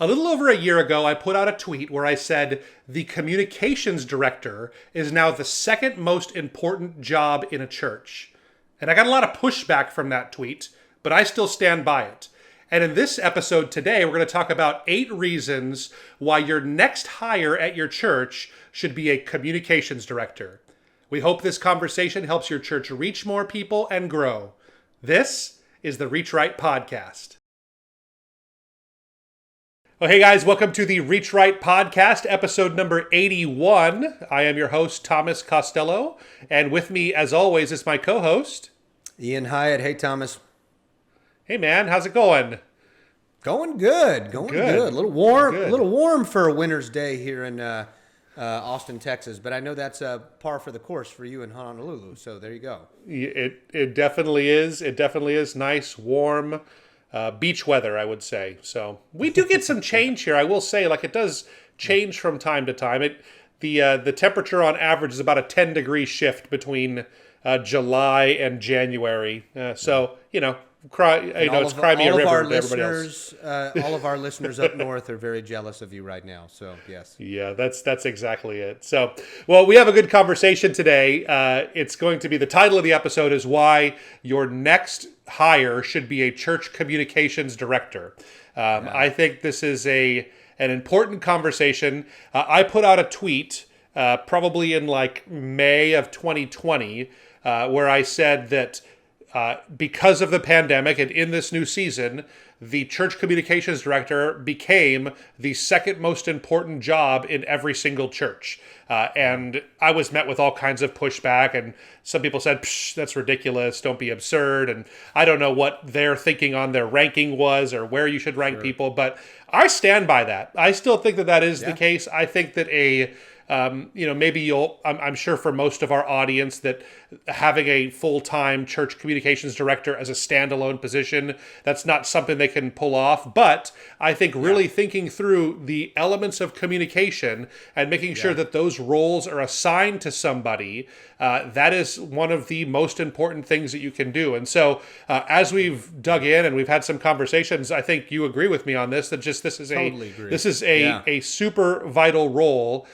A little over a year ago, I put out a tweet where I said the communications director is now the second most important job in a church. And I got a lot of pushback from that tweet, but I still stand by it. And in this episode today, we're going to talk about 8 reasons why your next hire at your church should be a communications director. We hope this conversation helps your church reach more people and grow. This is the Reach Right podcast. Well, hey guys, welcome to the Reach Right podcast, episode number 81. I am your host, Thomas Costello, and with me, as always, is my co-host, Ian Hyatt. Hey, Thomas. Hey, man, how's it going? Going good. A little warm for a winter's day here in Austin, Texas. But I know that's par for the course for you in Honolulu. So there you go. It definitely is. It definitely is nice, warm beach weather, I would say. So we do get some change here. I will say, like, it does change from time to time. The temperature on average is about a 10-degree shift between July and January. So you know. It's Crimea River to everybody else. All of our listeners up north are very jealous of you right now. So, yes. Yeah, that's exactly it. So, well, we have a good conversation today. It's going to be, the title of the episode is why your next hire should be a church communications director. I think this is an important conversation. I put out a tweet probably in like May of 2020 where I said that because of the pandemic and in this new season, the church communications director became the second most important job in every single church. And I was met with all kinds of pushback, and some people said, "Psh, that's ridiculous, don't be absurd." And I don't know what their thinking on their ranking was or where you should rank people, but I stand by that. I still think that is the case. I think that I'm sure for most of our audience that having a full-time church communications director as a standalone position, that's not something they can pull off. But I think really thinking through the elements of communication and making sure that those roles are assigned to somebody, that is one of the most important things that you can do. And so as we've dug in and we've had some conversations, I think you agree with me on this, that just this is a super vital role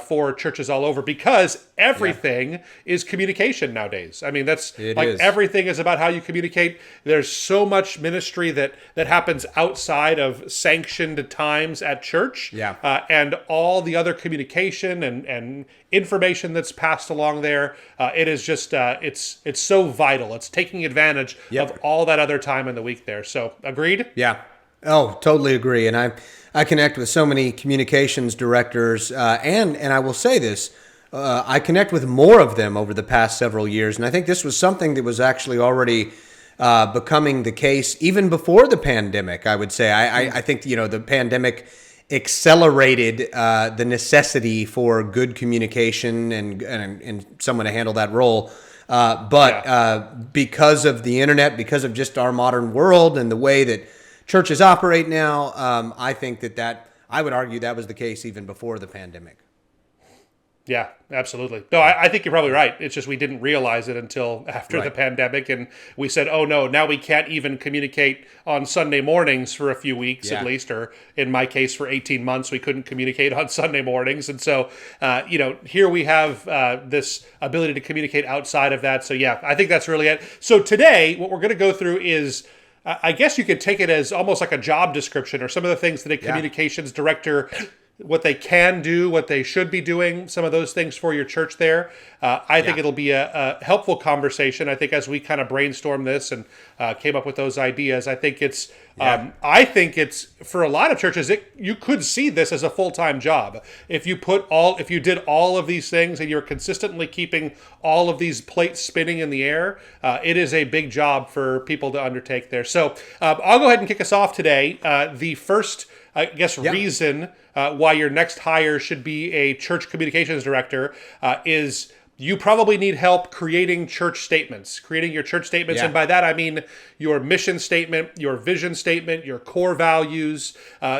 for churches all over, because everything is communication nowadays. I mean, everything is about how you communicate. There's so much ministry that happens outside of sanctioned times at church, and all the other communication and information that's passed along there. It is just it's so vital. It's taking advantage of all that other time in the week there. So, agreed? Yeah. Oh, totally agree. And I connect with so many communications directors, and I will say this, I connect with more of them over the past several years, and I think this was something that was actually already becoming the case even before the pandemic, I would say. I think, the pandemic accelerated the necessity for good communication and someone to handle that role. But because of the internet, because of just our modern world and the way that churches operate now, I think that I would argue that was the case even before the pandemic. Yeah, absolutely. No, I think you're probably right. It's just we didn't realize it until after the pandemic, and we said, oh no, now we can't even communicate on Sunday mornings for a few weeks at least, or in my case for 18 months, we couldn't communicate on Sunday mornings. And so, here we have this ability to communicate outside of that. So yeah, I think that's really it. So today, what we're going to go through is, I guess you could take it as almost like a job description, or some of the things that a communications director, what they can do, what they should be doing, some of those things for your church there. I think it'll be a helpful conversation. I think as we kind of brainstorm this and came up with those ideas, I think it's for a lot of churches, you could see this as a full-time job. If you did all of these things and you're consistently keeping all of these plates spinning in the air, it is a big job for people to undertake there. So I'll go ahead and kick us off today. The first, reason why your next hire should be a church communications director is you probably need help creating your church statements. And by that, I mean your mission statement, your vision statement, your core values.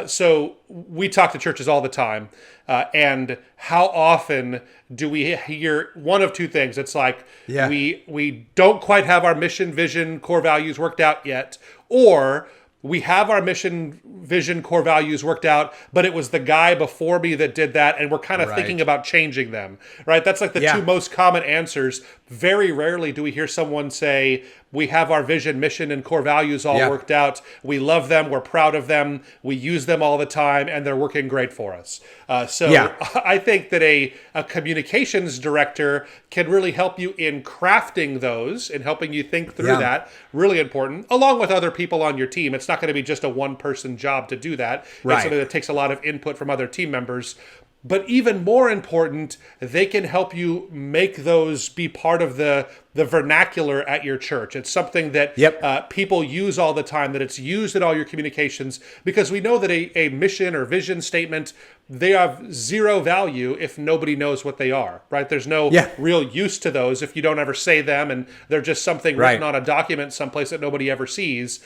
So we talk to churches all the time. And how often do we hear one of two things? It's like we don't quite have our mission, vision, core values worked out yet, or we have our mission, vision, core values worked out, but it was the guy before me that did that, and we're kind of thinking about changing them, right? That's like the two most common answers. Very rarely do we hear someone say, we have our vision, mission, and core values all worked out. We love them. We're proud of them. We use them all the time, and they're working great for us. I think that a communications director can really help you in crafting those and helping you think through that. Really important, along with other people on your team. It's not going to be just a one-person job to do that. It's something that takes a lot of input from other team members. But even more important, they can help you make those be part of the vernacular at your church. It's something that people use all the time, that it's used in all your communications, because we know that a mission or vision statement, they have zero value if nobody knows what they are, right? There's no real use to those if you don't ever say them, and they're just something written on a document someplace that nobody ever sees.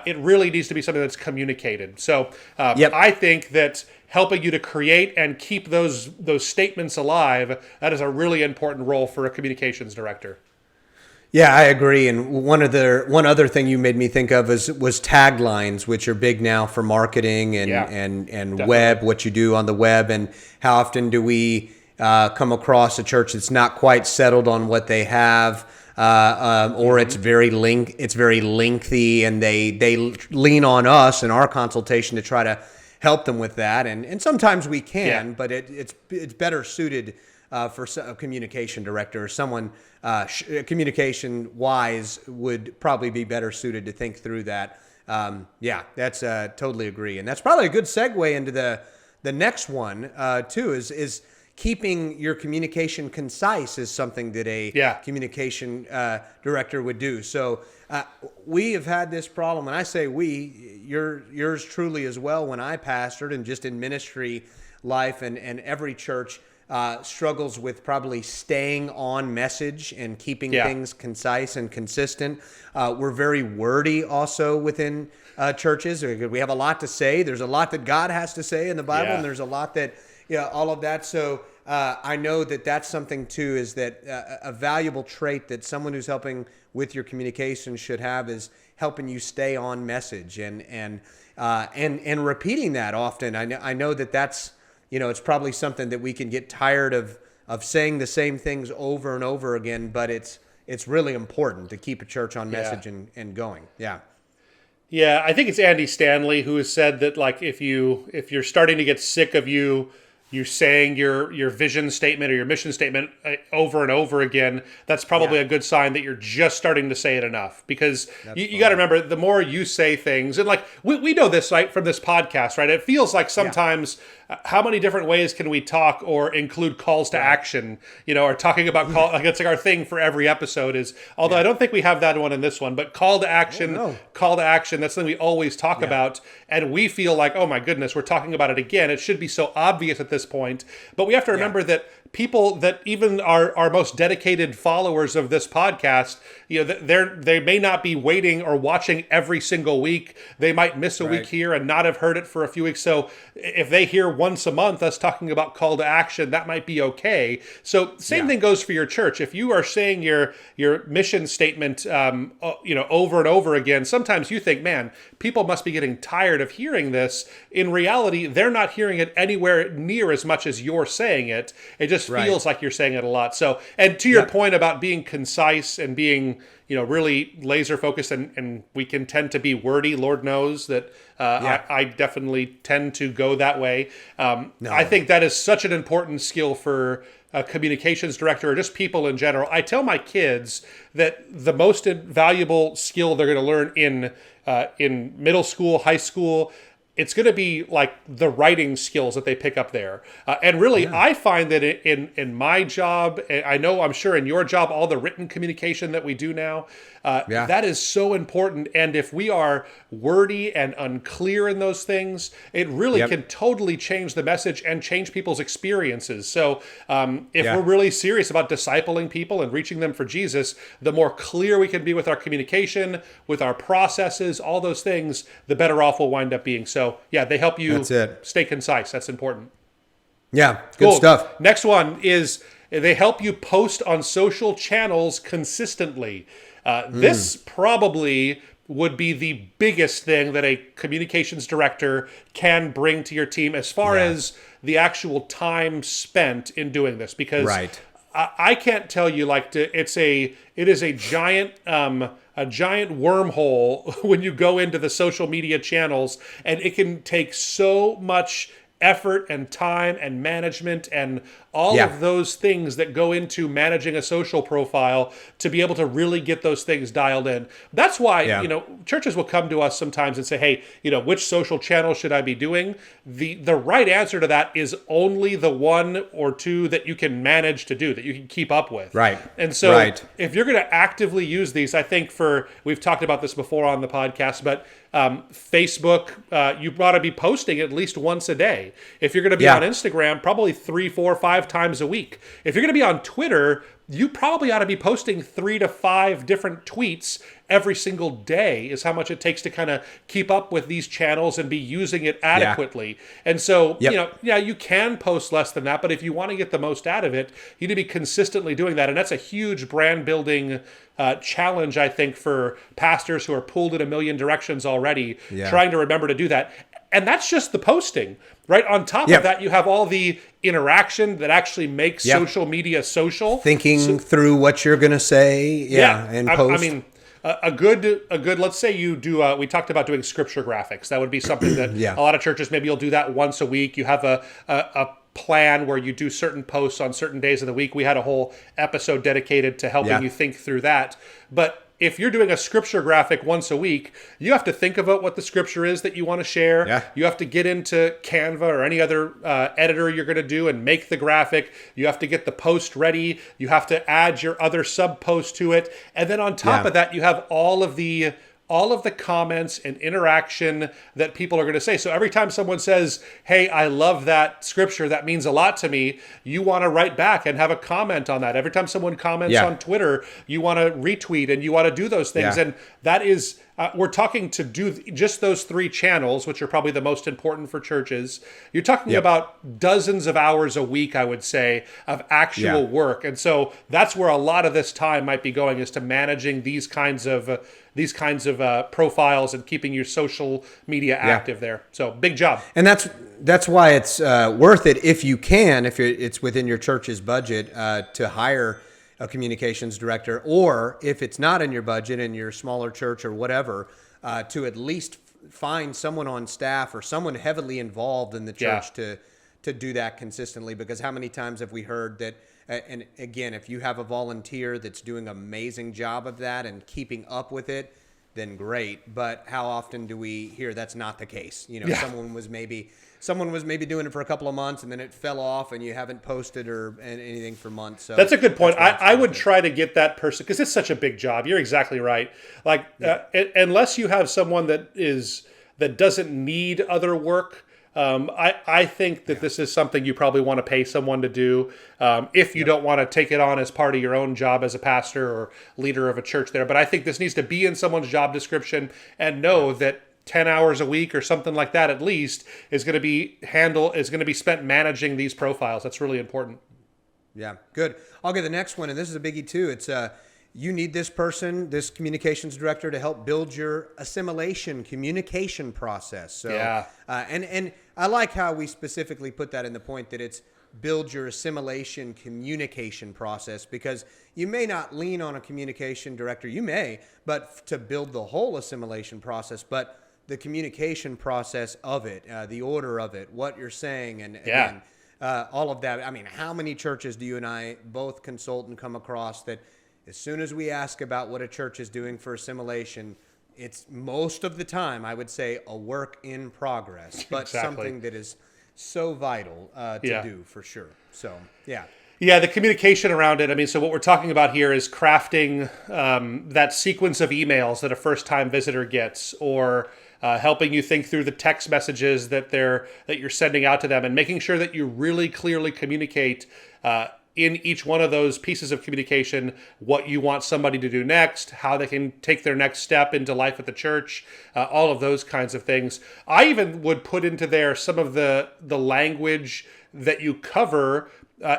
It really needs to be something that's communicated. So I think that helping you to create and keep those statements alive, that is a really important role for a communications director. Yeah, I agree. And one other thing you made me think of was taglines, which are big now for marketing and web, what you do on the web, and how often do we come across a church that's not quite settled on what they have, or it's very lengthy, and they lean on us in our consultation to try to help them with that, and sometimes we can, but it's better suited for a communication director or someone communication wise would probably be better suited to think through that. That's totally agree, and that's probably a good segue into the next one too. Is keeping your communication concise is something that a communication director would do. So we have had this problem, and I say we, yours truly as well, when I pastored and just in ministry life, and every church struggles with probably staying on message and keeping things concise and consistent. We're very wordy also within churches. We have a lot to say. There's a lot that God has to say in the Bible, and there's a lot that, all of that. So I know that that's something too, is that a valuable trait that someone who's helping with your communication should have is helping you stay on message and repeating that often. I know that that's, it's probably something that we can get tired of saying the same things over and over again, but it's really important to keep a church on message and going. Yeah. Yeah, I think it's Andy Stanley who has said that, like, if you're starting to get sick of you saying your vision statement or your mission statement over and over again, that's probably a good sign that you're just starting to say it enough. Because you got to remember, the more you say things, and like we know this, right, from this podcast, right? It feels like sometimes how many different ways can we talk or include calls to action, or talking about call, like it's like our thing for every episode is, although I don't think we have that one in this one, but call to action, that's something we always talk about. And we feel like, oh my goodness, we're talking about it again. It should be so obvious at this point. But we have to remember that people that even our most dedicated followers of this podcast, they may not be waiting or watching every single week. They might miss a week here and not have heard it for a few weeks. So if they hear once a month us talking about call to action, that might be okay. So same thing goes for your church. If you are saying your mission statement, over and over again, sometimes you think, man, people must be getting tired of hearing this. In reality, they're not hearing it anywhere near as much as you're saying it. It just feels like you're saying it a lot. So, and to your point about being concise and being, really laser focused, and we can tend to be wordy. Lord knows that I definitely tend to go that way. I think that is such an important skill for a communications director or just people in general. I tell my kids that the most valuable skill they're going to learn in middle school, high school, it's going to be like the writing skills that they pick up there. And really, I find that in my job, I'm sure in your job, all the written communication that we do now, that is so important. And if we are wordy and unclear in those things, it really can totally change the message and change people's experiences. So if we're really serious about discipling people and reaching them for Jesus, the more clear we can be with our communication, with our processes, all those things, the better off we'll wind up being. So they help you stay concise. That's important. Yeah, good stuff. Next one is they help you post on social channels consistently. This probably would be the biggest thing that a communications director can bring to your team as far as the actual time spent in doing this. Because I can't tell you, like, it is a giant wormhole when you go into the social media channels, and it can take so much effort and time and management and all of those things that go into managing a social profile to be able to really get those things dialed in. That's why, churches will come to us sometimes and say, hey, which social channel should I be doing? The right answer to that is only the one or two that you can manage to do, that you can keep up with. Right. And so if you're going to actively use these, I think we've talked about this before on the podcast, but Facebook, you ought to be posting at least once a day. If you're going to be on Instagram, probably 3, 4, 5 times a week. If you're going to be on Twitter, you probably ought to be posting 3 to 5 different tweets every single day, is how much it takes to kind of keep up with these channels and be using it adequately. And so, you can post less than that, but if you want to get the most out of it, you need to be consistently doing that. And that's a huge brand building challenge, I think, for pastors who are pulled in a million directions already, trying to remember to do that. And that's just the posting, right? On top of that, you have all the interaction that actually makes social media social. Thinking through what you're going to say, and post. I mean, a good. Let's say you do. We talked about doing scripture graphics. That would be something that a lot of churches, maybe you'll do that once a week. You have a plan where you do certain posts on certain days of the week. We had a whole episode dedicated to helping you think through that. But if you're doing a scripture graphic once a week, you have to think about what the scripture is that you want to share. Yeah. You have to get into Canva or any other editor you're going to do and make the graphic. You have to get the post ready. You have to add your other sub post to it. And then on top of that, you have all of the comments and interaction that people are going to say. So every time someone says, hey, I love that scripture, that means a lot to me, you want to write back and have a comment on that. Every time someone comments on Twitter, you want to retweet and you want to do those things. And that is, we're talking to do just those 3 channels, which are probably the most important for churches. You're talking about dozens of hours a week, I would say, of actual work. And so that's where a lot of this time might be going, is to managing these kinds of profiles and keeping your social media active there. So big job. And that's why it's worth it, if you can, if it's within your church's budget, to hire a communications director, or if it's not in your budget in your smaller church or whatever, to at least find someone on staff or someone heavily involved in the church to do that consistently. Because how many times have we heard that? And again, if you have a volunteer that's doing an amazing job of that and keeping up with it, then great. But how often do we hear that's not the case? Someone was maybe doing it for a couple of months and then it fell off and you haven't posted or anything for months. So that's a good point. I would try to get that person, because it's such a big job. You're exactly right. Like unless you have someone that doesn't need other work, I think that this is something you probably want to pay someone to do, if you don't want to take it on as part of your own job as a pastor or leader of a church there. But I think this needs to be in someone's job description, and know that 10 hours a week or something like that at least is going to be spent managing these profiles. That's really important. Yeah, good. I'll get the next one, and this is a biggie too. It's you need this person, this communications director, to help build your assimilation communication process. So, and I like how we specifically put that in the point that it's build your assimilation communication process, because you may not lean on a communication director. You may, but to build the whole assimilation process, but the communication process of it, the order of it, what you're saying, and again, all of that. I mean, how many churches do you and I both consult and come across that as soon as we ask about what a church is doing for assimilation, it's most of the time, I would say, a work in progress, but something that is so vital to do for sure. So, Yeah, the communication around it. I mean, so what we're talking about here is crafting that sequence of emails that a first-time visitor gets, or helping you think through the text messages that you're sending out to them, and making sure that you really clearly communicate in each one of those pieces of communication what you want somebody to do next, how they can take their next step into life at the church, all of those kinds of things. I even would put into there some of the language that you cover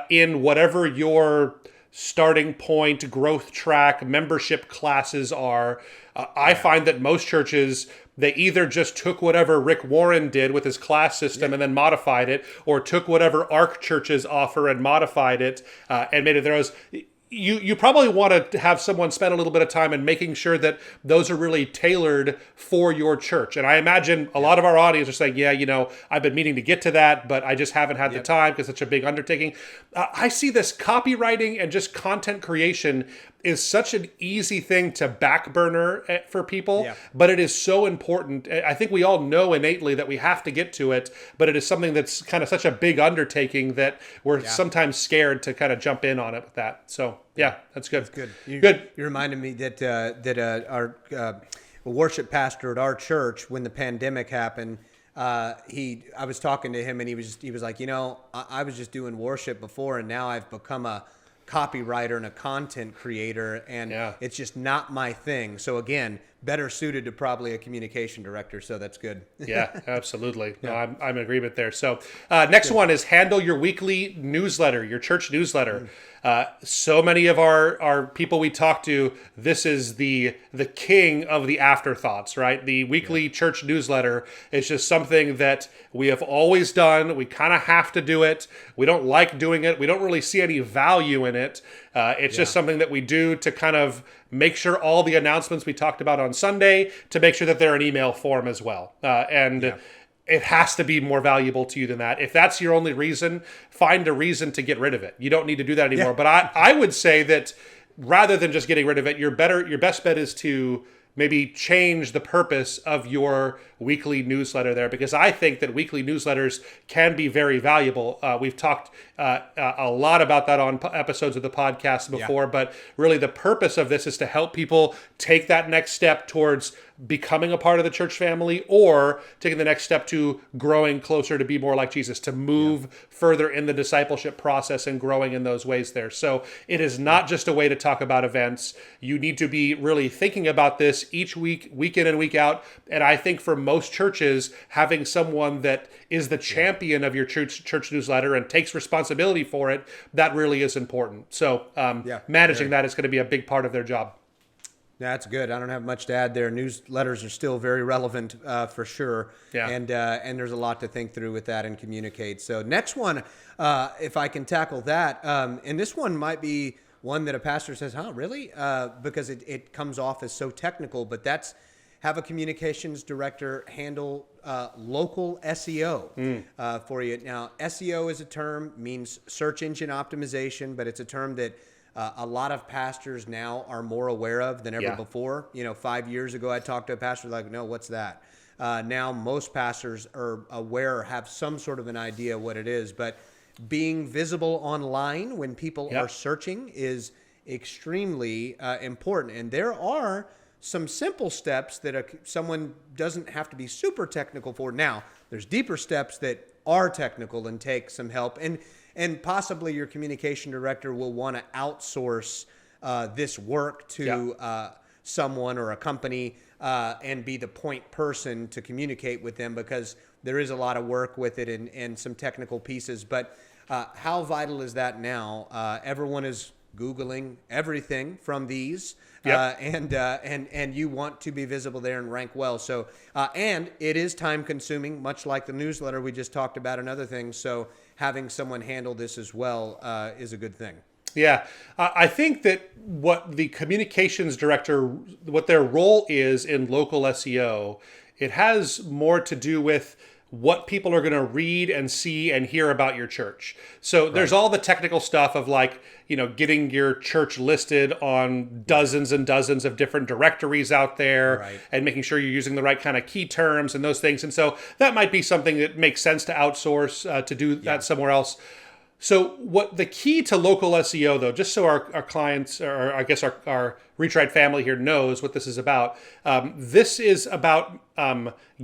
in whatever your starting point, growth track, membership classes are. I find that most churches, they either just took whatever Rick Warren did with his class system and then modified it, or took whatever ARC churches offer and modified it and made it theirs. You probably want to have someone spend a little bit of time in making sure that those are really tailored for your church. And I imagine a lot of our audience are saying, yeah, I've been meaning to get to that, but I just haven't had the time because it's such a big undertaking. I see this copywriting and just content creation is such an easy thing to back burner for people, but it is so important. I think we all know innately that we have to get to it, but it is something that's kind of such a big undertaking that we're sometimes scared to kind of jump in on it with that. So that's good. That's good. Good. You reminded me that our worship pastor at our church, when the pandemic happened, I was talking to him and he was like, I was just doing worship before, and now I've become a copywriter and a content creator, and it's just not my thing. So again, better suited to probably a communication director. So that's good. Yeah, absolutely. No, I'm in agreement there. So next one is handle your weekly newsletter, your church newsletter. So many of our people we talk to, this is the king of the afterthoughts, right? The weekly church newsletter is just something that we have always done. We kind of have to do it. We don't like doing it. We don't really see any value in it. It's just something that we do to kind of make sure all the announcements we talked about on Sunday, to make sure that they're in email form as well. It has to be more valuable to you than that. If that's your only reason, find a reason to get rid of it. You don't need to do that anymore. But I would say that rather than just getting rid of it, your best bet is to maybe change the purpose of your weekly newsletter there, because I think that weekly newsletters can be very valuable. We've talked a lot about that on episodes of the podcast before, but really the purpose of this is to help people take that next step towards becoming a part of the church family, or taking the next step to growing closer to be more like Jesus, to move further in the discipleship process and growing in those ways there. So it is not just a way to talk about events. You need to be really thinking about this each week, week in and week out. And I think for most churches, having someone that is the champion of your church newsletter and takes responsibility for it, that really is important. So managing that is going to be a big part of their job. That's good. I don't have much to add there. Newsletters are still very relevant for sure. Yeah. And there's a lot to think through with that and communicate. So next one, if I can tackle that, and this one might be one that a pastor says, really? Because it comes off as so technical, but that's have a communications director handle local SEO for you. Now, SEO is a term, means search engine optimization, but it's a term that a lot of pastors now are more aware of than ever before. 5 years ago, I talked to a pastor like, no, what's that? Now most pastors are aware, have some sort of an idea what it is, but being visible online when people are searching is extremely important. And there are some simple steps that someone doesn't have to be super technical for. Now, there's deeper steps that are technical and take some help. And possibly your communication director will want to outsource this work to someone or a company and be the point person to communicate with them, because there is a lot of work with it and some technical pieces. But how vital is that now? Everyone is Googling everything from these, and you want to be visible there and rank well. So, and it is time consuming, much like the newsletter we just talked about and other things. So having someone handle this as well is a good thing. Yeah, I think that what the communications director, what their role is in local SEO, it has more to do with what people are going to read and see and hear about your church. So there's all the technical stuff of getting your church listed on dozens and dozens of different directories out there and making sure you're using the right kind of key terms and those things. And so that might be something that makes sense to outsource to do that somewhere else. So what the key to local SEO, though, just so our clients, or I guess our Reach Right family here knows what this is about. This is about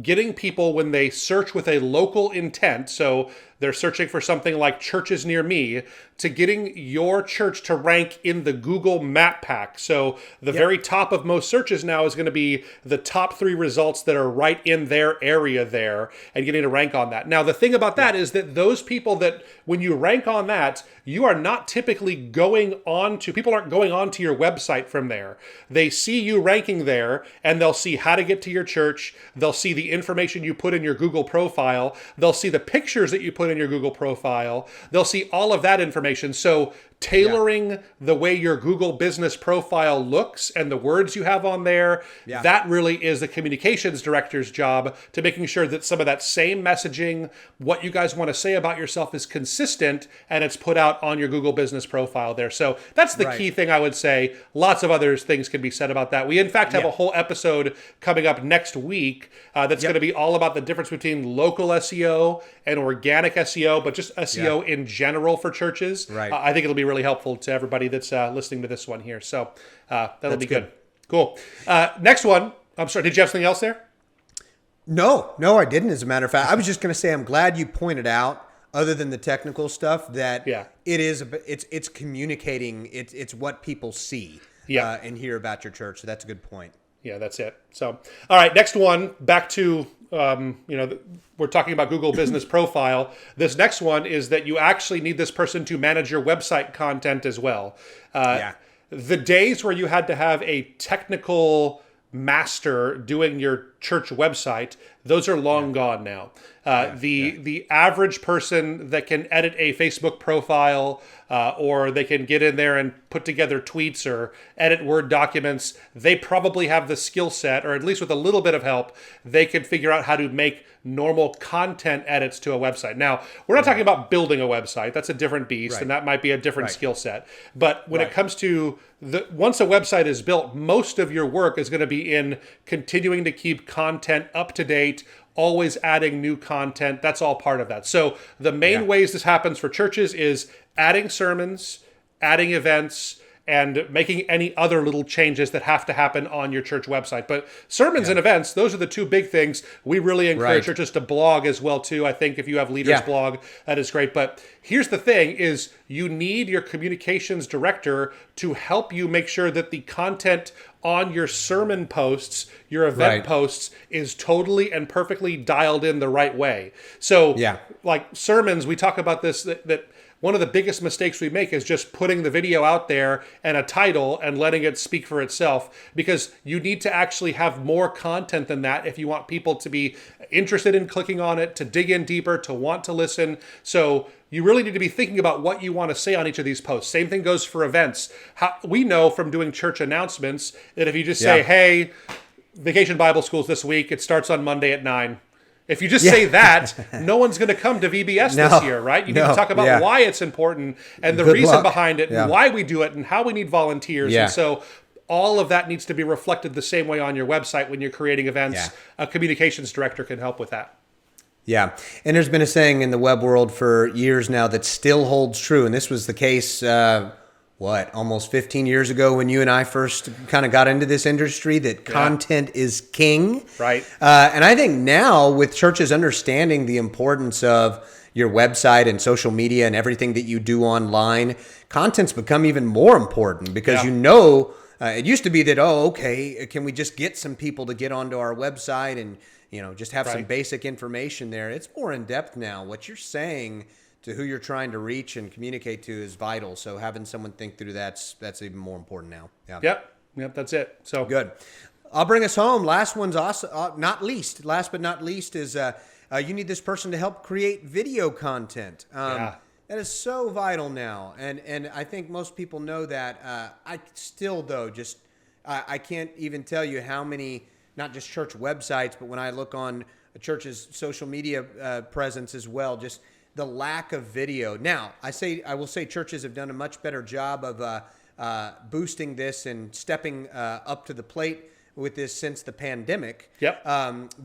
getting people, when they search with a local intent, so they're searching for something like churches near me, to getting your church to rank in the Google Map Pack. So the very top of most searches now is going to be the top 3 results that are right in their area there, and getting to rank on that. Now, the thing about that is that those people that, when you rank on that, you are not typically people aren't going on to your website from there. They see you ranking there, and they'll see how to get to your church. They'll see the information you put in your Google profile. They'll see the pictures that you put in your Google profile. They'll see all of that information. So tailoring the way your Google business profile looks and the words you have on there, that really is the communications director's job, to making sure that some of that same messaging, what you guys want to say about yourself, is consistent and it's put out on your Google business profile there. So that's the key thing, I would say. Lots of other things can be said about that. We, in fact, have a whole episode coming up next week that's going to be all about the difference between local SEO and organic SEO, but just SEO in general for churches. I think it'll be really helpful to everybody that's listening to this one here. So that'll be good. Cool. Next one. I'm sorry, did you have something else there? No, I didn't. As a matter of fact, I was just going to say, I'm glad you pointed out, other than the technical stuff, that it's communicating. It's what people see and hear about your church. So that's a good point. Yeah, that's it. So, all right, next one, back to, we're talking about Google Business Profile. This next one is that you actually need this person to manage your website content as well. The days where you had to have a technical master doing your church website, those are long gone now. The average person that can edit a Facebook profile or they can get in there and put together tweets or edit Word documents, they probably have the skill set, or at least with a little bit of help, they can figure out how to make normal content edits to a website. Now, we're not talking about building a website. That's a different beast, and that might be a different skill set. But when it comes to once a website is built, most of your work is going to be in continuing to keep content up to date, always adding new content. That's all part of that. So the main ways this happens for churches is adding sermons, adding events, and making any other little changes that have to happen on your church website. But sermons and events, those are the two big things. We really encourage churches to blog as well, too. I think if you have leaders blog, that is great. But here's the thing is you need your communications director to help you make sure that the content on your sermon posts, your event posts, is totally and perfectly dialed in the right way. So like sermons, we talk about this, that one of the biggest mistakes we make is just putting the video out there and a title and letting it speak for itself, because you need to actually have more content than that if you want people to be interested in clicking on it, to dig in deeper, to want to listen. So you really need to be thinking about what you want to say on each of these posts. Same thing goes for events. We know from doing church announcements that if you just say, hey, Vacation Bible School's this week, it starts on Monday at 9. If you just say that, no one's going to come to VBS this year, right? You need to talk about why it's important and the reason behind it, and why we do it, and how we need volunteers. And so all of that needs to be reflected the same way on your website when you're creating events. A communications director can help with that. Yeah. And there's been a saying in the web world for years now that still holds true. And this was the case, almost 15 years ago when you and I first kind of got into this industry, that content is king. Right. And I think now with churches understanding the importance of your website and social media and everything that you do online, content's become even more important because it used to be that, can we just get some people to get onto our website and, just have some basic information there. It's more in depth now. What you're saying to who you're trying to reach and communicate to is vital. So having someone think through that's even more important now. Yep, that's it. So good. I'll bring us home. Last one's also, last but not least is you need this person to help create video content. That is so vital now. And I think most people know that. I still, though, I can't even tell you how many, not just church websites, but when I look on a church's social media presence as well, just the lack of video. Now, I will say churches have done a much better job of boosting this and stepping up to the plate with this since the pandemic.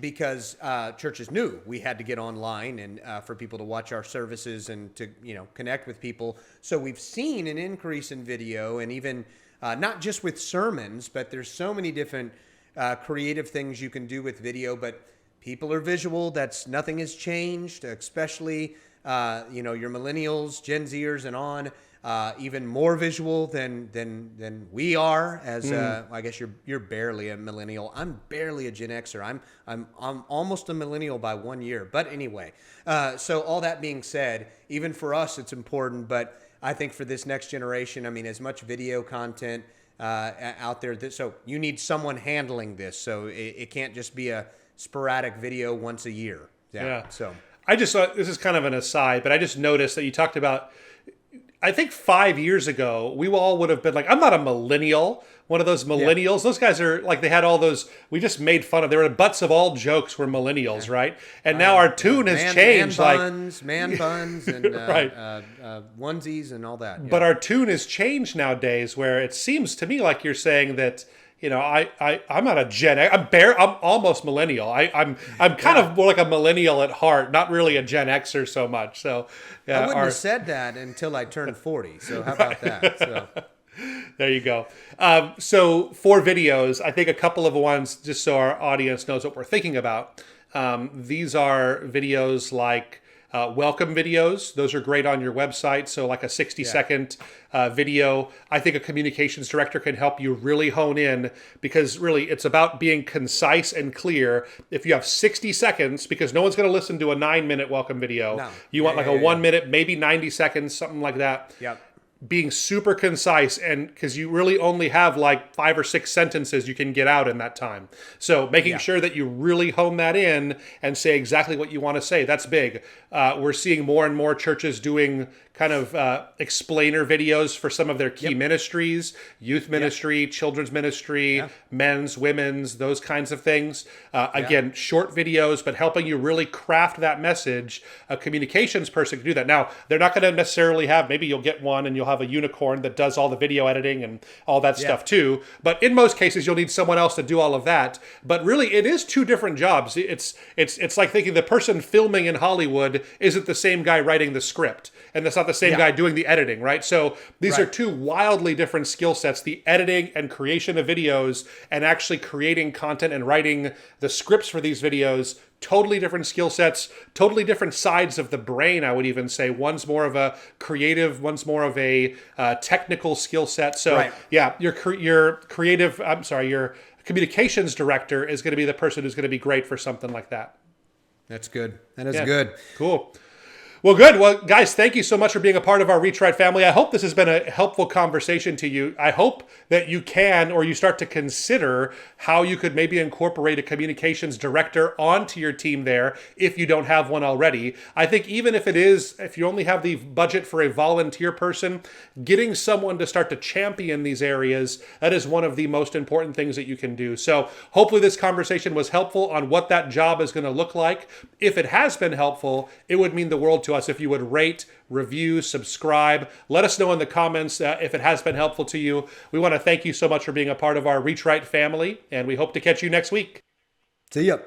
Because churches knew we had to get online and for people to watch our services and to connect with people. So we've seen an increase in video and even not just with sermons, but there's so many different creative things you can do with video. But people are visual. Nothing has changed, especially your millennials, Gen Zers, and on. Even more visual than we are. As I guess you're barely a millennial. I'm barely a Gen Xer. I'm almost a millennial by 1 year. But anyway, so all that being said, even for us, it's important. But I think for this next generation, I mean, as much video content out there, so you need someone handling this. So it can't just be a sporadic video once a year. Yeah. So I just thought, this is kind of an aside, but I just noticed that you talked about, I think 5 years ago, we all would have been like, I'm not a millennial, one of those millennials. Those guys are like, they had all those, we just made fun of, they were the butts of all jokes were millennials, right? And now our tune has changed. Man buns and right. Onesies and all that. Yeah. But our tune has changed nowadays, where it seems to me like you're saying that, I'm not a Gen X. I'm almost millennial. I'm kind of more like a millennial at heart, not really a Gen Xer so much. So I wouldn't have said that until I turned 40. So how about that? So. There you go. So for videos, I think a couple of ones, just so our audience knows what we're thinking about. These are videos like welcome videos. Those are great on your website. So like a 60-second video. I think a communications director can help you really hone in, because really it's about being concise and clear. If you have 60 seconds, because no one's going to listen to a 9-minute welcome video. No. You want like a 1 minute, maybe 90 seconds, something like that. Yep. Being super concise, and because you really only have like 5 or 6 sentences you can get out in that time. So making sure that you really hone that in and say exactly what you want to say. That's big. We're seeing more and more churches doing kind of explainer videos for some of their key ministries, youth ministry, children's ministry, men's, women's, those kinds of things. Again, short videos, but helping you really craft that message. A communications person can do that. Now, they're not going to necessarily have, maybe you'll get one and you'll have a unicorn that does all the video editing and all that stuff too. But in most cases, you'll need someone else to do all of that. But really, it is 2 different jobs. It's like thinking the person filming in Hollywood isn't the same guy writing the script. And that's not the same guy doing the editing, right? So these are 2 wildly different skill sets, the editing and creation of videos and actually creating content and writing the scripts for these videos. Totally different skill sets, totally different sides of the brain, I would even say. One's more of a creative, one's more of a technical skill set. So your communications director is going to be the person who's going to be great for something like that. That's good. That is good. Cool. Well, good. Well, guys, thank you so much for being a part of our Reach Right family. I hope this has been a helpful conversation to you. I hope that you can, or you start to consider how you could maybe incorporate a communications director onto your team there if you don't have one already. I think even if you only have the budget for a volunteer person, getting someone to start to champion these areas, that is one of the most important things that you can do. So hopefully this conversation was helpful on what that job is going to look like. If it has been helpful, it would mean the world to us if you would rate, review, subscribe. Let us know in the comments if it has been helpful to you. We want to thank you so much for being a part of our Reach Right family, and we hope to catch you next week. See ya.